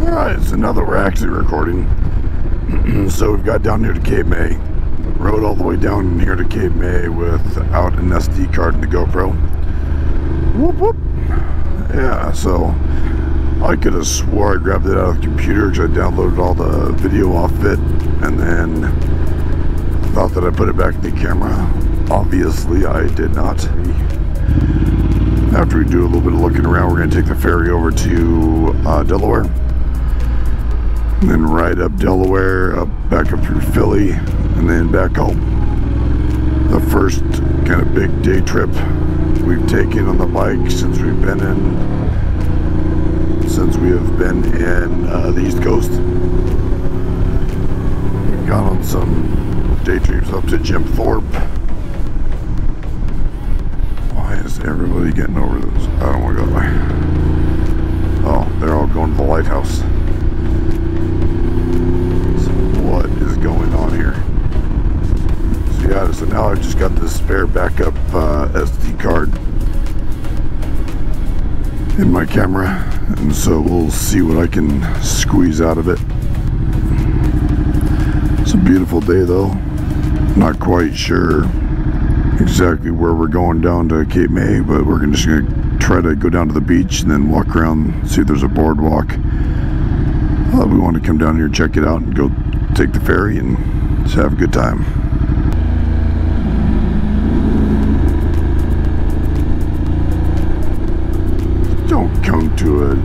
Alright, so now that we're actually recording, so we've got down here to Cape May, rode all the way down here to Cape May without an SD card in the GoPro. Whoop whoop. Yeah, so I could have swore I grabbed it out of the computer because I downloaded all the video off it and then thought that I put it back in the camera. Obviously I did not. After we do a little bit of looking around, we're going to take the ferry over to Delaware, and then ride up Delaware, back up through Philly, and then back home. The first kind of big day trip we've taken on the bike since we have been in the East Coast. We've gone on some day trips up to Jim Thorpe. Why is everybody getting over this? I don't want to go that way. Oh, they're all going to the Lighthouse. So what is going on here? So yeah, so now I've just got this spare backup SD card in my camera, and so we'll see what I can squeeze out of it. It's a beautiful day though. Not quite sure exactly where we're going down to Cape May, but we're just going to try to go down to the beach and then walk around, see if there's a boardwalk. We want to come down here and check it out and go take the ferry and just have a good time. Don't come to a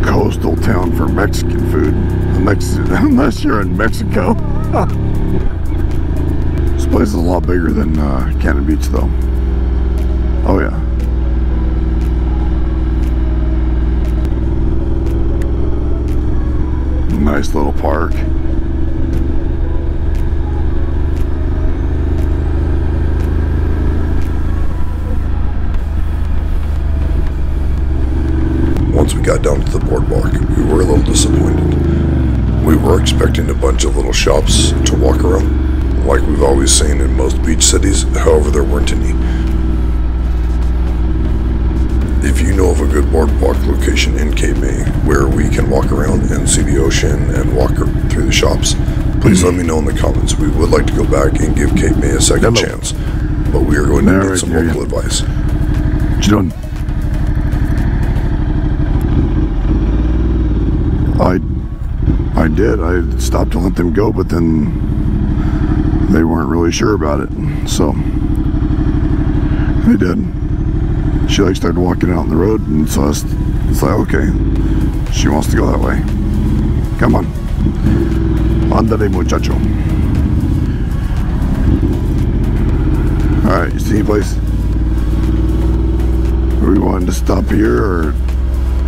coastal town for Mexican food unless you're in Mexico. This place is a lot bigger than Cannon Beach though. Oh yeah. Nice little park. Once we got down to the boardwalk, we were a little disappointed. We were expecting a bunch of little shops to walk around, like we've always seen in most beach cities. However, there weren't any. If you know of a good boardwalk location in Cape May where we can walk around and see the ocean and walk through the shops, please let me know in the comments. We would like to go back and give Cape May a second chance, but we are going to need some local advice. What you doing? I did. I stopped to let them go, but then they weren't really sure about it, so they did. She like started walking out on the road, and so it's like, okay, she wants to go that way. Come on, andale muchacho. All right, you see any place? Are we wanting to stop here, or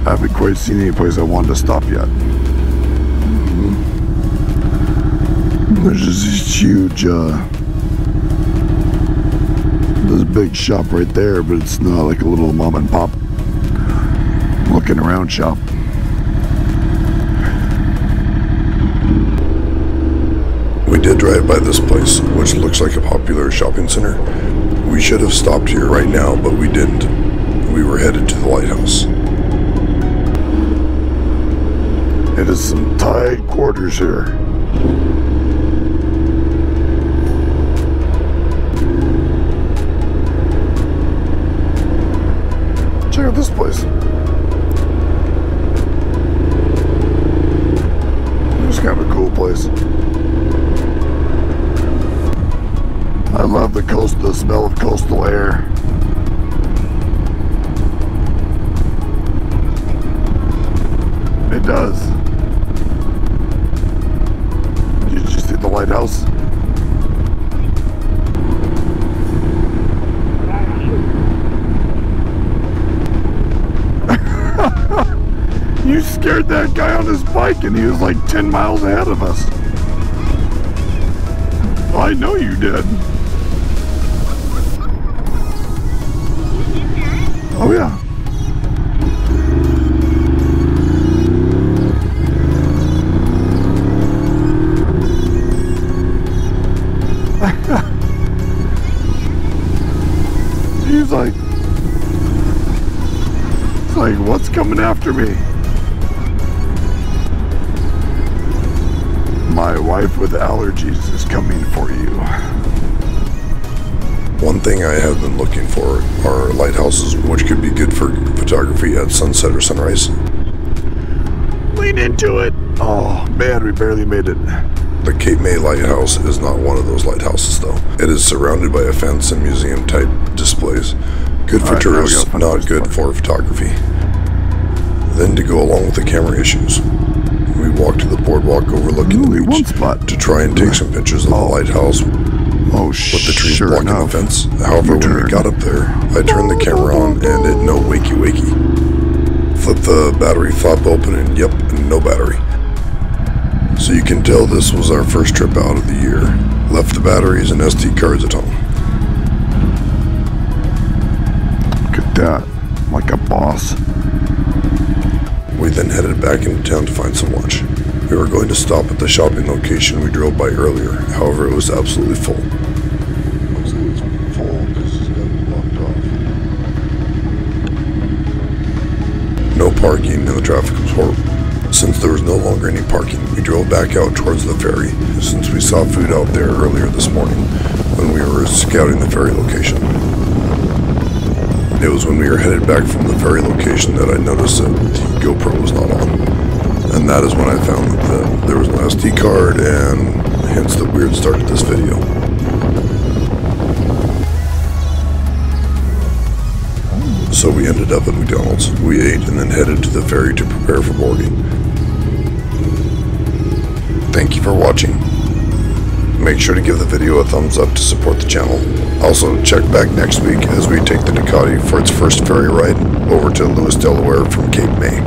I haven't quite seen any place I wanted to stop yet? There's just this huge, there's a big shop right there, but it's not like a little mom and pop looking around shop. We did drive by this place, which looks like a popular shopping center. We should have stopped here right now, but we didn't. We were headed to the Lighthouse. It is some tight quarters here. Check out this place. It's kind of a cool place. I love the smell of coastal air. It does. Did you see the lighthouse? You scared that guy on his bike and he was like 10 miles ahead of us. I know you did. Oh yeah. He's like, it's like, what's coming after me? My wife with allergies is coming for you. One thing I have been looking for are lighthouses, which could be good for photography at sunset or sunrise. Lean into it. Oh man, we barely made it. The Cape May Lighthouse is not one of those lighthouses though. It is surrounded by a fence and museum type displays. Good for tourists, not good for photography. Then to go along with the camera issues, we walked to the boardwalk overlooking the beach to try and take some pictures of the lighthouse with the trees blocking the fence. However, when we got up there, I turned the camera on and it no wakey. Flip the battery flap open and yep, no battery. So you can tell this was our first trip out of the year. Left the batteries and SD cards at home. Look at that, like a boss. We then headed back into town to find some lunch. We were going to stop at the shopping location we drove by earlier, however it was absolutely full. Looks like it's full because it's got blocked off. No parking and the traffic was horrible. Since there was no longer any parking, we drove back out towards the ferry, since we saw food out there earlier this morning when we were scouting the ferry location. It was when we were headed back from the ferry location that I noticed that the GoPro was not on. And that is when I found that there was no SD card, and hence the weird start to this video. So we ended up at McDonald's. We ate and then headed to the ferry to prepare for boarding. Thank you for watching. Make sure to give the video a thumbs up to support the channel. Also, check back next week as we take the Ducati for its first ferry ride over to Lewes, Delaware from Cape May.